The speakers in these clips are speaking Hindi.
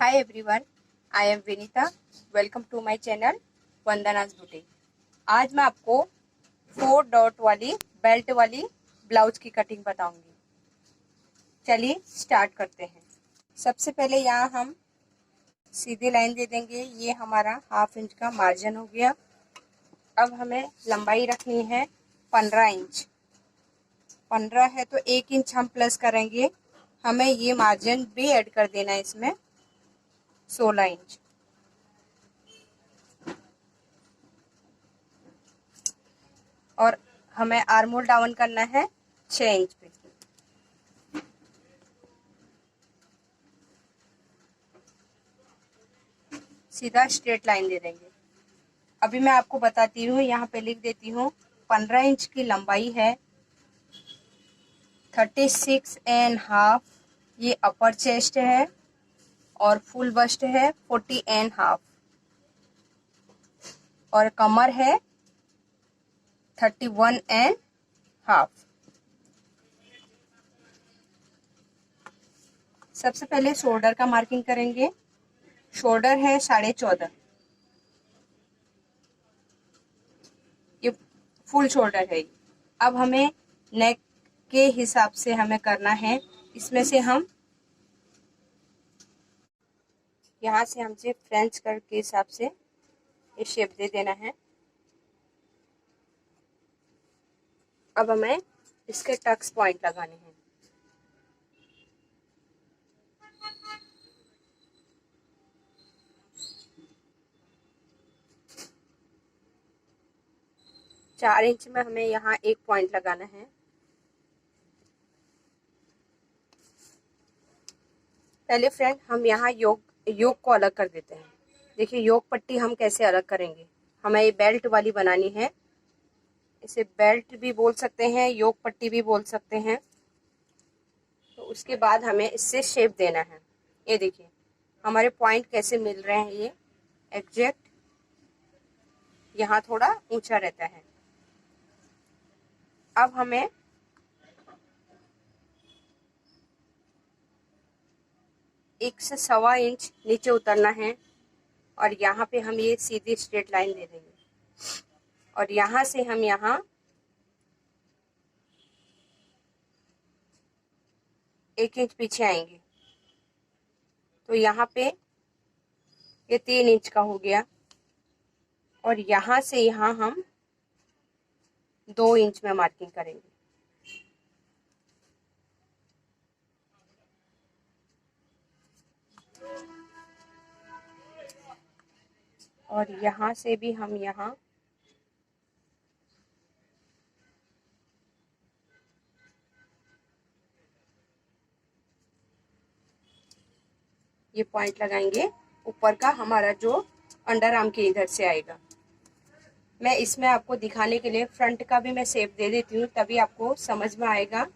Hi everyone, I am Vinita. Welcome to my channel Vandana's boutique. आज मैं आपको 4 डॉट वाली बेल्ट वाली ब्लाउज की कटिंग बताऊंगी। चलिए स्टार्ट करते हैं। सबसे पहले यहाँ हम सीधी लाइन दे देंगे। ये हमारा हाफ इंच का मार्जिन हो गया। अब हमें लंबाई रखनी है 15 इंच। 15 है तो 1 इंच हम प्लस करेंगे। हमें ये मार्जिन भी ऐड कर देना है इसमें 16 इंच। और हमें आर्मोल डाउन करना है 6 इंच पे। सीधा स्ट्रेट लाइन दे देंगे। अभी मैं आपको बताती हूँ, यहाँ पे लिख देती हूँ 15 इंच की लंबाई है, 36.5 ये अपर चेस्ट है और फुल बस्ट है 40.5 और कमर है 31.5। सबसे पहले शोल्डर का मार्किंग करेंगे। शोल्डर है 14.5, ये फुल शोल्डर है। अब हमें नेक के हिसाब से हमें करना है। इसमें से हम यहाँ से हमसे फ्रेंच कट के हिसाब से ये शेप दे देना है। अब हमें इसके टक्स पॉइंट लगाने हैं। चार इंच में हमें यहाँ एक पॉइंट लगाना है। पहले फ्रेंड हम यहाँ योक को अलग कर देते हैं। देखिए योक पट्टी हम कैसे अलग करेंगे। हमें ये बेल्ट वाली बनानी है। इसे बेल्ट भी बोल सकते हैं, योक पट्टी भी बोल सकते हैं। तो उसके बाद हमें इससे शेप देना है। ये देखिए हमारे पॉइंट कैसे मिल रहे हैं। ये एग्जैक्ट यहाँ थोड़ा ऊंचा रहता है। अब हमें एक से 1.25 इंच नीचे उतरना है और यहाँ पे हम ये सीधी स्ट्रेट लाइन दे देंगे और यहाँ से हम यहाँ 1 इंच पीछे आएंगे। तो यहाँ पे ये 3 इंच का हो गया और यहाँ से यहाँ हम 2 इंच में मार्किंग करेंगे। और यहाँ से भी हम यहाँ ये पॉइंट लगाएंगे ऊपर का, हमारा जो अंडर आर्म के इधर से आएगा। मैं इसमें आपको दिखाने के लिए फ्रंट का भी मैं शेप दे देती हूँ, तभी आपको समझ में आएगा।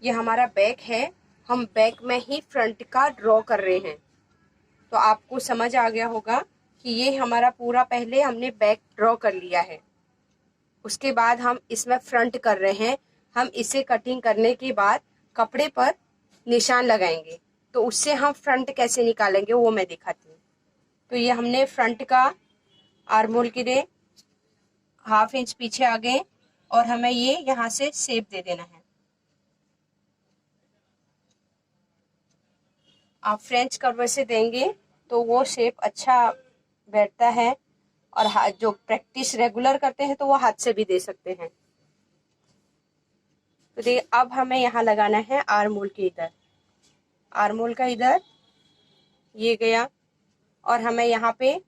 ये हमारा बैक है, हम बैक में ही फ्रंट का ड्रॉ कर रहे हैं। तो आपको समझ आ गया होगा कि ये हमारा पूरा पहले हमने बैक ड्रॉ कर लिया है। उसके बाद हम इसमें फ्रंट कर रहे हैं। हम इसे कटिंग करने के बाद कपड़े पर निशान लगाएंगे। तो उससे हम फ्रंट कैसे निकालेंगे वो मैं दिखाती हूँ। तो ये हमने फ्रंट का आर्मोल के लिए 1/2 इंच पीछे आ गए और हमें ये यहाँ से शेप दे देना है। आप फ्रेंच कर्व से देंगे तो वो शेप अच्छा बैठता है और जो प्रैक्टिस रेगुलर करते हैं तो वो हाथ से भी दे सकते हैं। तो देखिए अब हमें यहाँ लगाना है आर्मोल के इधर, आर्मोल का इधर ये गया और हमें यहाँ पे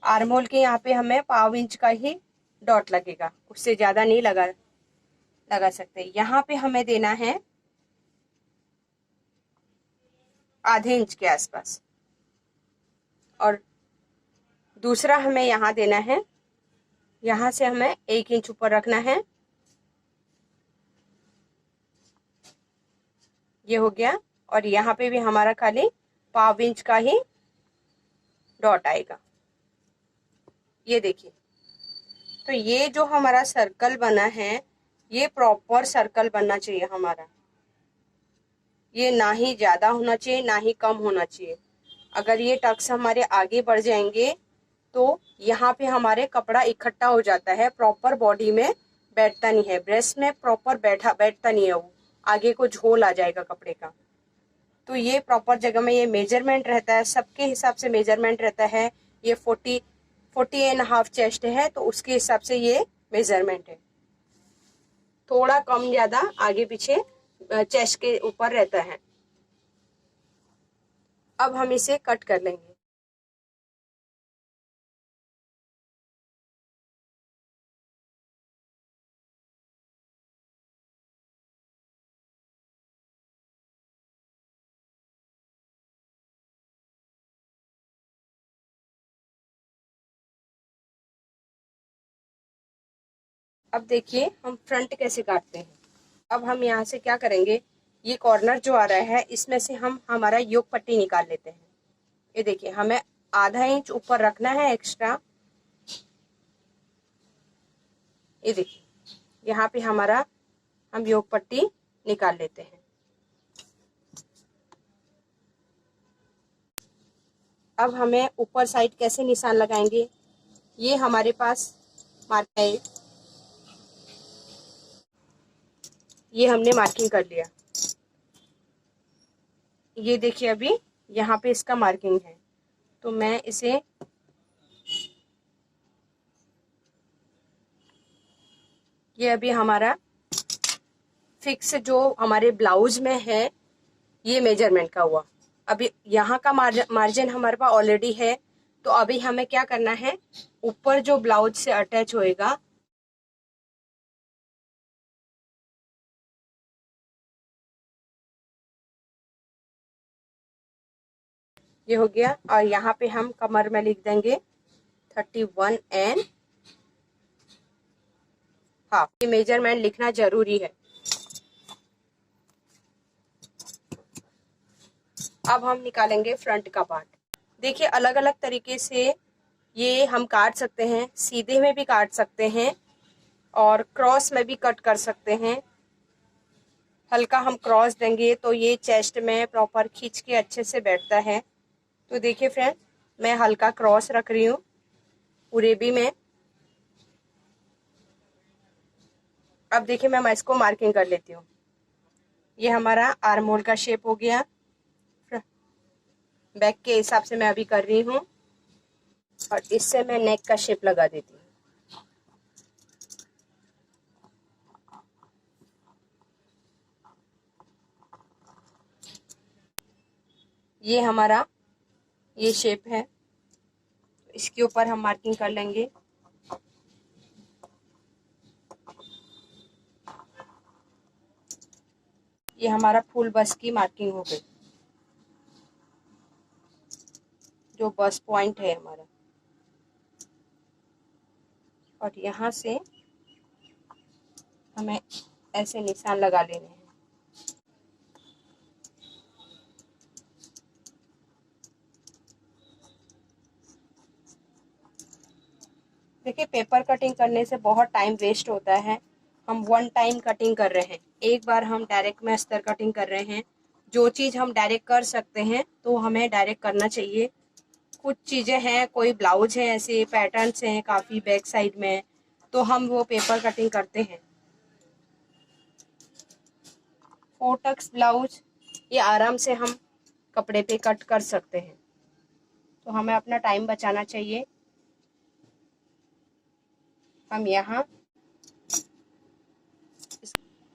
आर्मोल के यहाँ पे हमें 1/2 इंच का ही डॉट लगेगा, उससे ज्यादा नहीं लगा सकते। यहाँ पे हमें देना है आधे इंच के आसपास और दूसरा हमें यहाँ देना है, यहाँ से हमें 1 इंच ऊपर रखना है। ये हो गया और यहाँ पे भी हमारा खाली 1/2 इंच का ही डॉट आएगा। ये देखिए, तो ये जो हमारा सर्कल बना है ये प्रॉपर सर्कल बनना चाहिए हमारा। ये ना ही ज़्यादा होना चाहिए ना ही कम होना चाहिए। अगर ये टक्स हमारे आगे बढ़ जाएंगे तो यहाँ पे हमारे कपड़ा इकट्ठा हो जाता है, प्रॉपर बॉडी में बैठता नहीं है, ब्रेस्ट में प्रॉपर बैठता नहीं है, वो आगे को झोल आ जाएगा कपड़े का। तो ये प्रॉपर जगह में ये मेजरमेंट रहता है, सबके हिसाब से मेजरमेंट रहता है। ये 40.5 चेस्ट है तो उसके हिसाब से ये मेजरमेंट है। थोड़ा कम ज्यादा आगे पीछे चेस्ट के ऊपर रहता है। अब हम इसे कट कर लेंगे। अब देखिए हम फ्रंट कैसे काटते हैं। अब हम यहाँ से क्या करेंगे, ये कॉर्नर जो आ रहा है इसमें से हम हमारा योक पट्टी निकाल लेते हैं। ये देखिए हमें आधा इंच ऊपर रखना है एक्स्ट्रा। ये देखिए यहाँ पे हमारा हम योक पट्टी निकाल लेते हैं। अब हमें ऊपर साइड कैसे निशान लगाएंगे, ये हमारे पास मार्क है, ये हमने मार्किंग कर लिया। ये देखिए अभी यहाँ पे इसका मार्किंग है, तो मैं इसे ये अभी हमारा फिक्स जो हमारे ब्लाउज में है ये मेजरमेंट का हुआ। अभी यहाँ का मार्जिन हमारे पास ऑलरेडी है, तो अभी हमें क्या करना है, ऊपर जो ब्लाउज से अटैच होएगा ये हो गया, और यहाँ पे हम कमर में लिख देंगे 31 एंड हाफ। ये मेजरमेंट लिखना जरूरी है। अब हम निकालेंगे फ्रंट का पार्ट। देखिए अलग अलग तरीके से ये हम काट सकते हैं, सीधे में भी काट सकते हैं और क्रॉस में भी कट कर सकते हैं। हल्का हम क्रॉस देंगे तो ये चेस्ट में प्रॉपर खींच के अच्छे से बैठता है। तो देखिए फ्रेंड मैं हल्का क्रॉस रख रही हूँ पूरे भी में। अब देखिए मैं इसको मार्किंग कर लेती हूँ। ये हमारा आर्म होल का शेप हो गया। बैक के हिसाब से मैं अभी कर रही हूँ और इससे मैं नेक का शेप लगा देती हूँ। ये हमारा ये शेप है, इसके ऊपर हम मार्किंग कर लेंगे। ये हमारा फुल बस्ट की मार्किंग हो गई, जो बस्ट पॉइंट है हमारा। और यहाँ से हमें ऐसे निशान लगा लेने हैं। देखिए पेपर कटिंग करने से बहुत टाइम वेस्ट होता है। हम वन टाइम कटिंग कर रहे हैं, एक बार हम डायरेक्ट में अस्तर कटिंग कर रहे हैं। जो चीज़ हम डायरेक्ट कर सकते हैं तो हमें डायरेक्ट करना चाहिए। कुछ चीज़ें हैं, कोई ब्लाउज है ऐसे पैटर्न्स हैं काफ़ी बैक साइड में, तो हम वो पेपर कटिंग करते हैं। 4 टक्स ब्लाउज ये आराम से हम कपड़े पे कट कर सकते हैं, तो हमें अपना टाइम बचाना चाहिए। हम यहाँ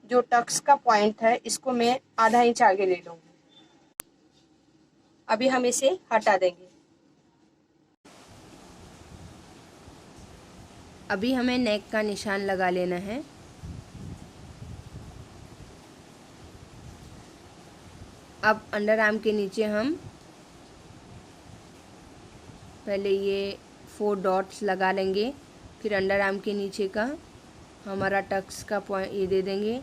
जो टक्स का पॉइंट है इसको मैं आधा इंच आगे ले लूँगी। अभी हम इसे हटा देंगे। अभी हमें नेक का निशान लगा लेना है। अब अंडर आर्म के नीचे हम पहले ये 4 डॉट्स लगा लेंगे, फिर अंडर आर्म के नीचे का हमारा टक्स का पॉइंट ये दे देंगे,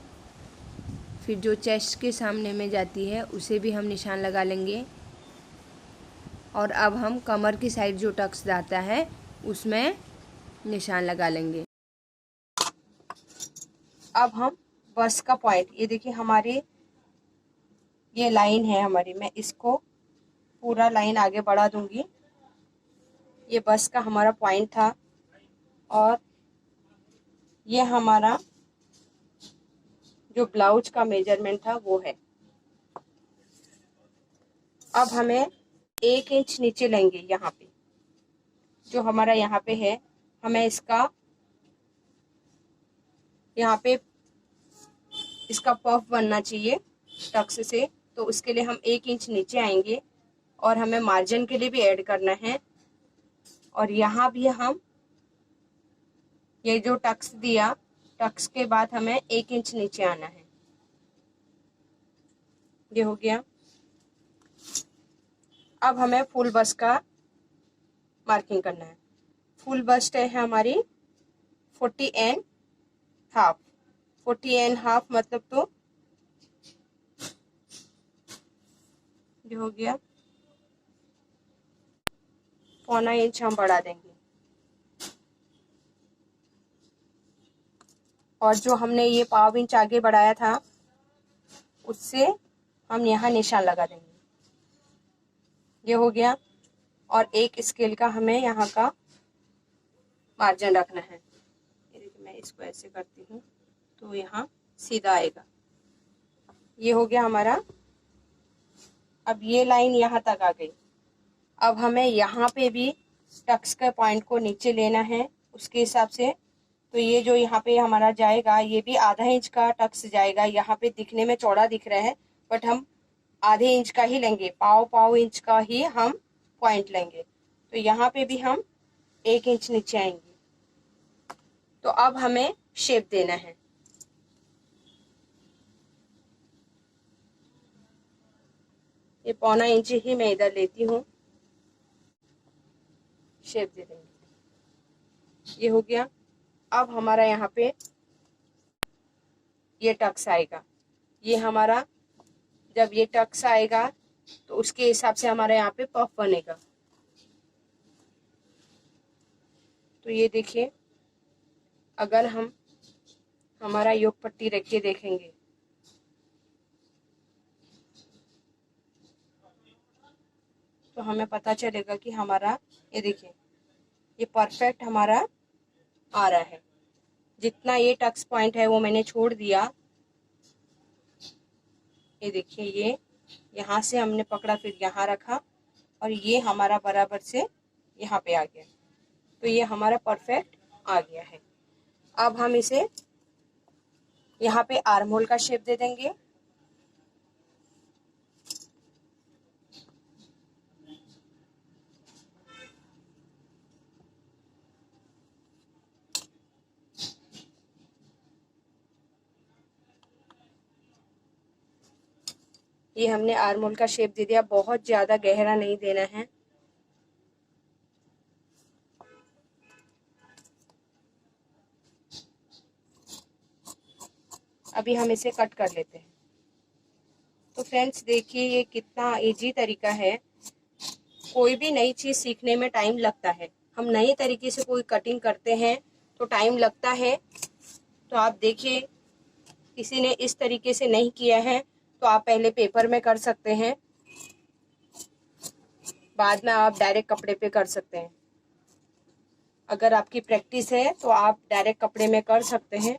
फिर जो चेस्ट के सामने में जाती है उसे भी हम निशान लगा लेंगे। और अब हम कमर की साइड जो टक्स जाता है उसमें निशान लगा लेंगे। अब हम बस्ट का पॉइंट ये देखिए हमारे ये लाइन है हमारी, मैं इसको पूरा लाइन आगे बढ़ा दूंगी। ये बस का हमारा पॉइंट था और ये हमारा जो ब्लाउज का मेजरमेंट था वो है। अब हमें 1 इंच नीचे लेंगे, यहाँ पे जो हमारा यहाँ पे है, हमें इसका यहाँ पे इसका पफ बनना चाहिए टक्स से, तो उसके लिए हम 1 इंच नीचे आएंगे और हमें मार्जिन के लिए भी ऐड करना है। और यहाँ भी हम ये जो टक्स दिया, टक्स के बाद हमें 1 इंच नीचे आना है। ये हो गया। अब हमें फुल बस्ट का मार्किंग करना है। फुल बस्ट है हमारी 40 1/2। 40 1/2 मतलब तो ये हो गया, 1/4 इंच हम बढ़ा देंगे। और जो हमने ये 1/2 इंच आगे बढ़ाया था उससे हम यहाँ निशान लगा देंगे। ये हो गया। और 1 स्केल का हमें यहाँ का मार्जिन रखना है। ये देखिए, मैं इसको ऐसे करती हूँ तो यहाँ सीधा आएगा। ये हो गया हमारा। अब ये लाइन यहाँ तक आ गई। अब हमें यहाँ पे भी टक्स के पॉइंट को नीचे लेना है उसके हिसाब से। तो ये जो यहाँ पे हमारा जाएगा, ये भी आधा इंच का टक्स जाएगा। यहाँ पे दिखने में चौड़ा दिख रहा है बट हम आधे इंच का ही लेंगे, पाव इंच का ही हम पॉइंट लेंगे। तो यहाँ पे भी हम 1 इंच नीचे आएंगे। तो अब हमें शेप देना है। ये 1/4 इंच ही मैं इधर लेती हूँ, शेप दे देंगे। ये हो गया। अब हमारा यहाँ पे ये टक्स आएगा। ये हमारा जब ये टक्स आएगा तो उसके हिसाब से हमारे यहाँ पे पफ बनेगा। तो ये देखिए, अगर हम हमारा योग पट्टी रख के देखेंगे तो हमें पता चलेगा कि हमारा, ये देखिए, ये परफेक्ट हमारा आ रहा है। जितना ये टक्स पॉइंट है वो मैंने छोड़ दिया। ये देखिए, ये यहाँ से हमने पकड़ा, फिर यहाँ रखा और ये हमारा बराबर से यहाँ पे आ गया। तो ये हमारा परफेक्ट आ गया है। अब हम इसे यहाँ पे आर्म होल का शेप दे देंगे। ये हमने आर्म होल का शेप दे दिया। बहुत ज्यादा गहरा नहीं देना है। अभी हम इसे कट कर लेते हैं। तो फ्रेंड्स देखिए, ये कितना इजी तरीका है। कोई भी नई चीज सीखने में टाइम लगता है। हम नए तरीके से कोई कटिंग करते हैं तो टाइम लगता है। तो आप देखिए, किसी ने इस तरीके से नहीं किया है तो आप पहले पेपर में कर सकते हैं, बाद में आप डायरेक्ट कपड़े पे कर सकते हैं। अगर आपकी प्रैक्टिस है तो आप डायरेक्ट कपड़े में कर सकते हैं,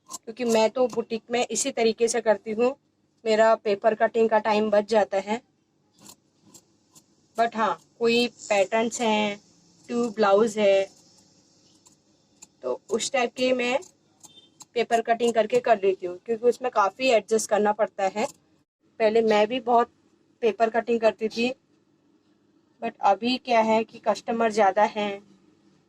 क्योंकि मैं तो बुटीक में इसी तरीके से करती हूँ। मेरा पेपर कटिंग का टाइम बच जाता है। बट हाँ, कोई पैटर्न्स हैं, ट्यूब ब्लाउज है, तो उस टाइप के मैं पेपर कटिंग करके कर लेती हूँ, क्योंकि उसमें काफ़ी एडजस्ट करना पड़ता है। पहले मैं भी बहुत पेपर कटिंग करती थी, बट अभी क्या है कि कस्टमर ज़्यादा हैं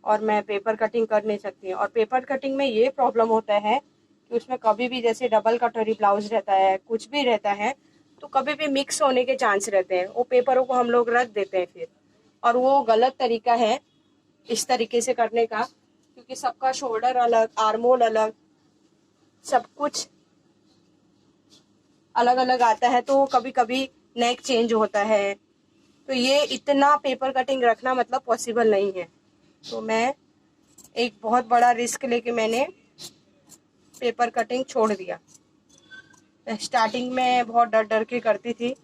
और मैं पेपर कटिंग कर नहीं सकती हूँ। और पेपर कटिंग में ये प्रॉब्लम होता है कि उसमें कभी भी, जैसे डबल कटोरी ब्लाउज रहता है, कुछ भी रहता है, तो कभी भी मिक्स होने के चांस रहते हैं। वो पेपरों को हम लोग रख देते हैं फिर, और वो गलत तरीका है इस तरीके से करने का, क्योंकि सबका शोल्डर अलग, आर्म होल अलग, सब कुछ अलग अलग आता है। तो कभी कभी नेक चेंज होता है। तो ये इतना पेपर कटिंग रखना मतलब पॉसिबल नहीं है। तो मैं एक बहुत बड़ा रिस्क लेके मैंने पेपर कटिंग छोड़ दिया। स्टार्टिंग में बहुत डर डर के करती थी,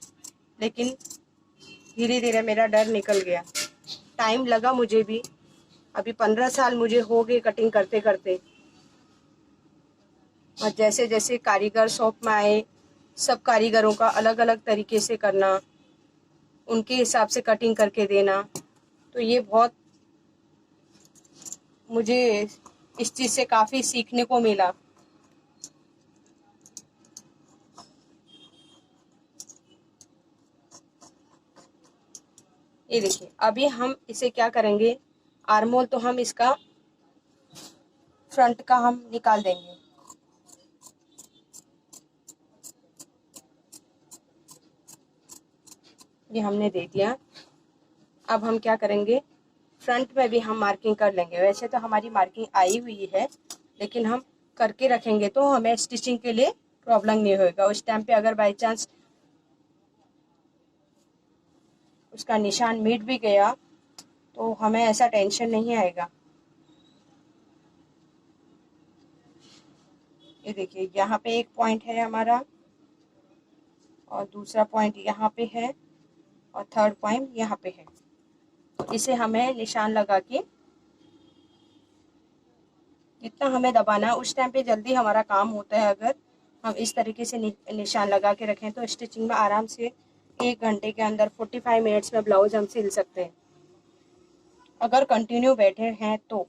लेकिन धीरे धीरे मेरा डर निकल गया। टाइम लगा मुझे भी, अभी 15 साल मुझे हो गए कटिंग करते करते। और जैसे जैसे कारीगर शॉप में आए, सब कारीगरों का अलग अलग तरीके से करना, उनके हिसाब से कटिंग करके देना, तो ये बहुत मुझे इस चीज़ से काफ़ी सीखने को मिला। ये देखिए, अभी हम इसे क्या करेंगे, आर्मोल तो हम इसका फ्रंट का हम निकाल देंगे। ये हमने दे दिया। अब हम क्या करेंगे, फ्रंट में भी हम मार्किंग कर लेंगे। वैसे तो हमारी मार्किंग आई हुई है, लेकिन हम करके रखेंगे तो हमें स्टिचिंग के लिए प्रॉब्लम नहीं होगा। उस टाइम पे अगर बाई चांस उसका निशान मिट भी गया तो हमें ऐसा टेंशन नहीं आएगा। ये देखिए, यहाँ पे एक पॉइंट है हमारा, और दूसरा पॉइंट यहाँ पे है, और थर्ड पॉइंट यहाँ पे है। तो इसे हमें निशान लगा के, जितना हमें दबाना है उस टाइम पे जल्दी हमारा काम होता है। अगर हम इस तरीके से निशान लगा के रखें तो स्टिचिंग में आराम से 1 घंटे के अंदर 45 मिनट्स में ब्लाउज हम सिल सकते हैं, अगर कंटिन्यू बैठे हैं तो।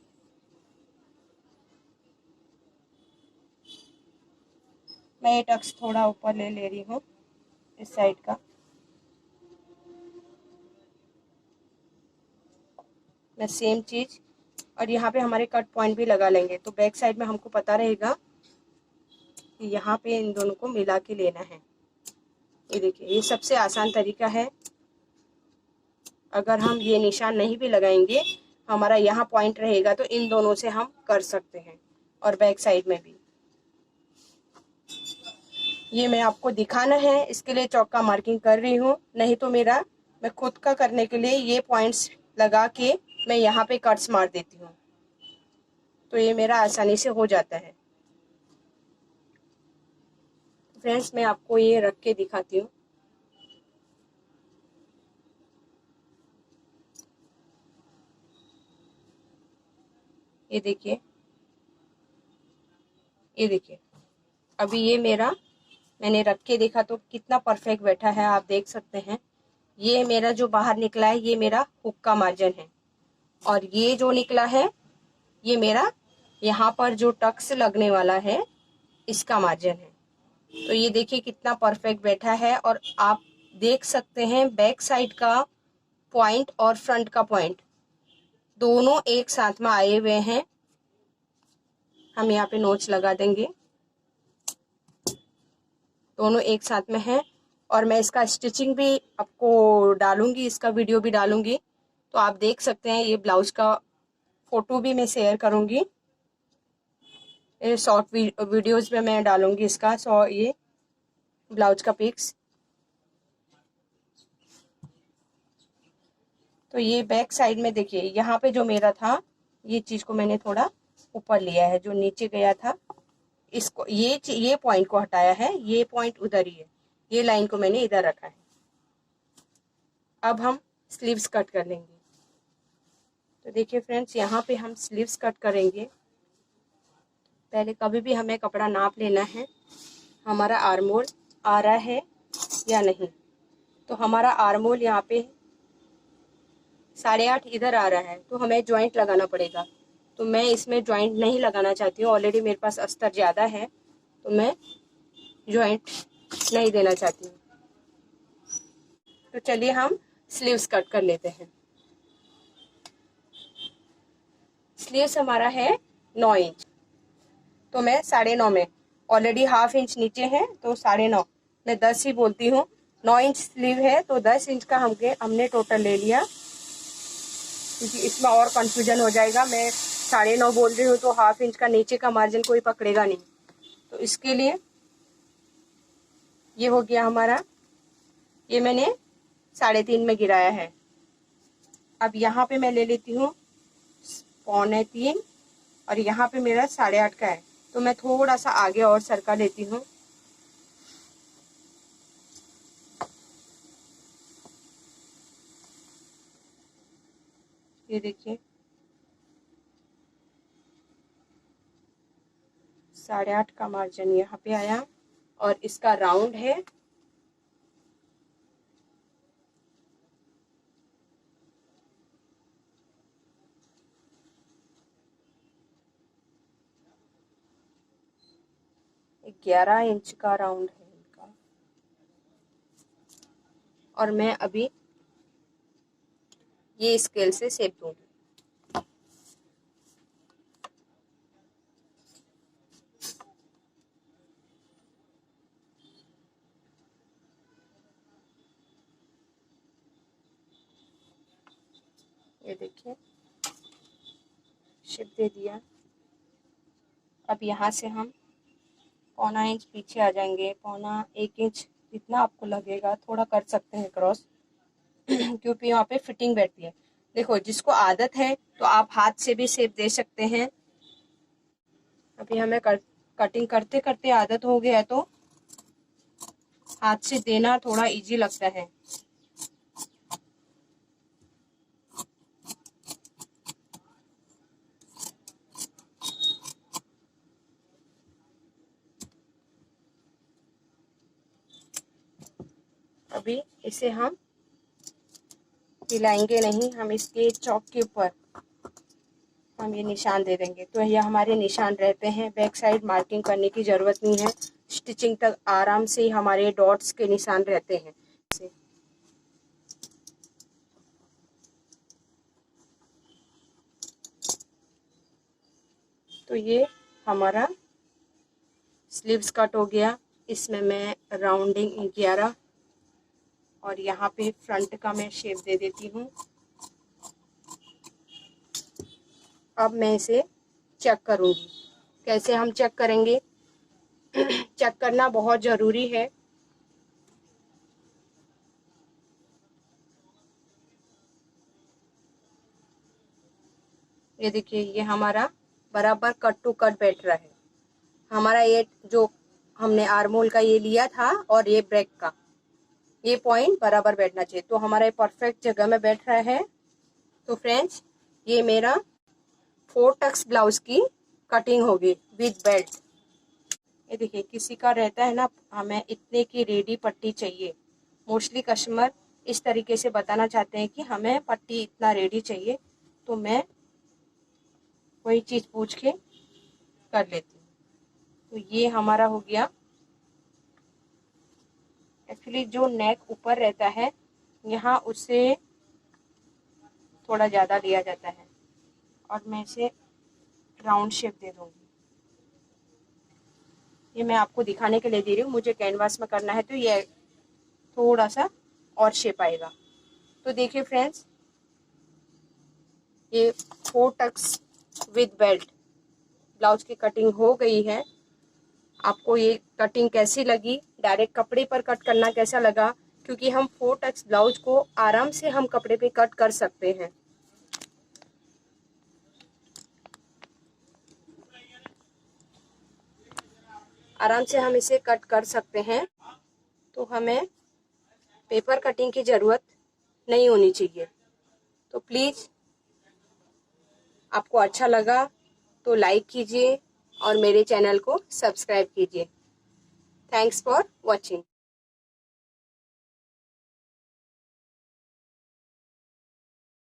मैं ये टक्स थोड़ा ऊपर ले रही हूँ इस साइड का। मैं सेम चीज़, और यहाँ पे हमारे कट पॉइंट भी लगा लेंगे, तो बैक साइड में हमको पता रहेगा कि यहाँ पे इन दोनों को मिला के लेना है। ये देखिए, ये सबसे आसान तरीका है। अगर हम ये निशान नहीं भी लगाएंगे, हमारा यहाँ पॉइंट रहेगा तो इन दोनों से हम कर सकते हैं, और बैक साइड में भी। ये मैं आपको दिखाना है, इसके लिए चौक का मार्किंग कर रही हूँ। नहीं तो मैं खुद का करने के लिए ये पॉइंट्स लगा के मैं यहाँ पे कट्स मार देती हूँ, तो ये मेरा आसानी से हो जाता है। फ्रेंड्स, मैं आपको ये रख के दिखाती हूँ। ये देखिए, ये देखिए, अभी ये मैंने रख के देखा तो कितना परफेक्ट बैठा है, आप देख सकते हैं। ये मेरा जो बाहर निकला है ये मेरा हुक का मार्जिन है, और ये जो निकला है ये मेरा यहाँ पर जो टक्स लगने वाला है इसका मार्जिन है। तो ये देखिए कितना परफेक्ट बैठा है, और आप देख सकते हैं बैक साइड का पॉइंट और फ्रंट का पॉइंट दोनों एक साथ में आए हुए हैं। हम यहाँ पे नोच लगा देंगे, दोनों एक साथ में हैं। और मैं इसका स्टिचिंग भी आपको डालूंगी, इसका वीडियो भी डालूंगी, तो आप देख सकते हैं। ये ब्लाउज का फोटो भी मैं शेयर करूंगी, शॉर्ट वीडियोज में मैं डालूंगी इसका। ये ब्लाउज का पिक्स। तो ये बैक साइड में देखिए, यहाँ पे जो मेरा था ये चीज को मैंने थोड़ा ऊपर लिया है, जो नीचे गया था इसको, ये पॉइंट को हटाया है, ये पॉइंट उधर ही है, ये लाइन को मैंने इधर रखा है। अब हम स्लीव्स कट कर लेंगे। तो देखिए फ्रेंड्स, यहाँ पे हम स्लीव्स कट करेंगे। पहले कभी भी हमें कपड़ा नाप लेना है, हमारा आर्मोल आ रहा है या नहीं। तो हमारा आर्मोल यहाँ पे 8.5 इधर आ रहा है, तो हमें जॉइंट लगाना पड़ेगा। तो मैं इसमें जॉइंट नहीं लगाना चाहती हूँ, ऑलरेडी मेरे पास अस्तर ज़्यादा है, तो मैं जॉइंट नहीं देना चाहती हूँ। तो चलिए हम स्लीव्स कट कर लेते हैं। स्लीव्स हमारा है 9 इंच, तो मैं 9.5 में, ऑलरेडी ½ इंच नीचे है तो 9.5, मैं 10 ही बोलती हूँ। 9 इंच स्लीव है तो 10 इंच का हमने टोटल ले लिया, क्योंकि इसमें और कंफ्यूजन हो जाएगा। मैं 9.5 बोल रही हूँ तो ½ इंच का नीचे का मार्जिन कोई पकड़ेगा नहीं, तो इसके लिए ये हो गया हमारा। ये मैंने 3.5 में गिराया है। अब यहाँ पे मैं ले लेती हूँ 3.25, और यहाँ पे मेरा 8.5 का है, तो मैं थोड़ा सा आगे और सरका लेती हूँ। ये देखिए 8.5 का मार्जिन यहाँ पे आया और इसका राउंड है 11 इंच का राउंड है इनका। और मैं अभी ये स्केल से शेप दूंगी। ये देखिए शेप दे दिया। अब यहाँ से हम 1.25 इंच पीछे आ जाएंगे, 1.25 इंच जितना आपको लगेगा थोड़ा कर सकते हैं क्रॉस क्योंकि यहाँ पे फिटिंग बैठती है। देखो जिसको आदत है तो आप हाथ से भी शेप दे सकते हैं। अभी हमें कटिंग करते करते आदत हो गया है तो हाथ से देना थोड़ा इजी लगता है। अभी इसे हम हिलाएंगे नहीं, हम इसके चौक के ऊपर हम ये निशान दे देंगे तो ये हमारे निशान रहते हैं। बैक साइड मार्किंग करने की ज़रूरत नहीं है, स्टिचिंग तक आराम से हमारे डॉट्स के निशान रहते हैं। तो ये हमारा स्लीव्स कट हो गया। इसमें मैं राउंडिंग 11 और यहाँ पे फ्रंट का मैं शेप दे देती हूँ। अब मैं इसे चेक करूँगी। कैसे हम चेक करेंगे चेक करना बहुत ज़रूरी है। ये देखिए ये हमारा बराबर कट टू कट बैठ रहा है। हमारा ये जो हमने आर्मोल का ये लिया था और ये ब्रेक का ये पॉइंट बराबर बैठना चाहिए, तो हमारा ये परफेक्ट जगह में बैठ रहा है। तो फ्रेंड्स ये मेरा 4 टक्स ब्लाउज की कटिंग होगी विद बेल्ट। ये देखिए किसी का रहता है ना हमें इतने की रेडी पट्टी चाहिए। मोस्टली कस्टमर इस तरीके से बताना चाहते हैं कि हमें पट्टी इतना रेडी चाहिए, तो मैं वही चीज़ पूछ के कर लेती हूँ। तो ये हमारा हो गया। एक्चुअली जो नेक ऊपर रहता है यहाँ उससे थोड़ा ज़्यादा लिया जाता है और मैं इसे राउंड शेप दे दूँगी। ये मैं आपको दिखाने के लिए दे रही हूँ, मुझे कैनवास में करना है तो ये थोड़ा सा और शेप आएगा। तो देखिए फ्रेंड्स ये 4 टक्स विद बेल्ट ब्लाउज की कटिंग हो गई है। आपको ये कटिंग कैसी लगी, डायरेक्ट कपड़े पर कट करना कैसा लगा, क्योंकि हम 4 टक्स ब्लाउज को आराम से हम कपड़े पे कट कर सकते हैं। आराम से हम इसे कट कर सकते हैं, तो हमें पेपर कटिंग की ज़रूरत नहीं होनी चाहिए। तो प्लीज़ आपको अच्छा लगा तो लाइक कीजिए और मेरे चैनल को सब्सक्राइब कीजिए। Thanks for watching.